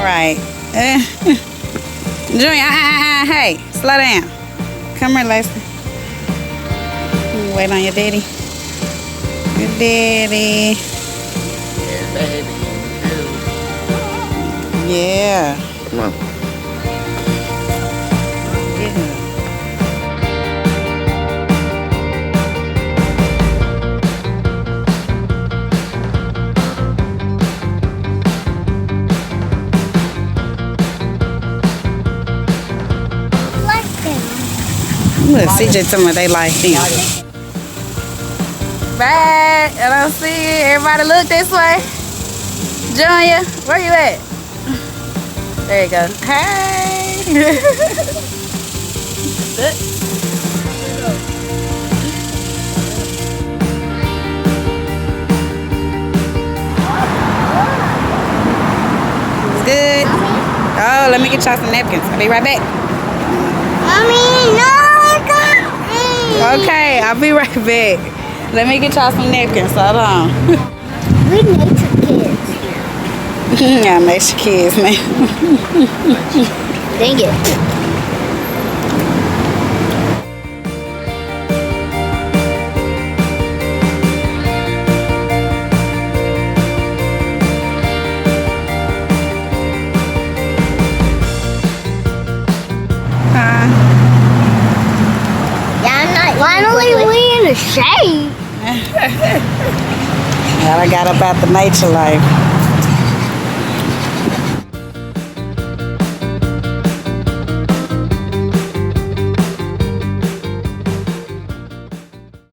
right. Junior, hey, slow down. Come here, Lacey. Wait on your daddy. Your daddy. Yeah, baby. Yeah. Come on. Yeah. Look, CJ told me they like them. Back, I don't see it. Everybody look this way. Junior, where you at? There you go. Hey. It's good. Oh, let me get y'all some napkins. I'll be right back. Mommy, no, I got Okay, I'll be right back. Let me get y'all some napkins. Hold on. We nature kids. Yeah, nature kids, man. Dang it. Yeah, I'm not. Finally, we in the shade. I got up out the nature life.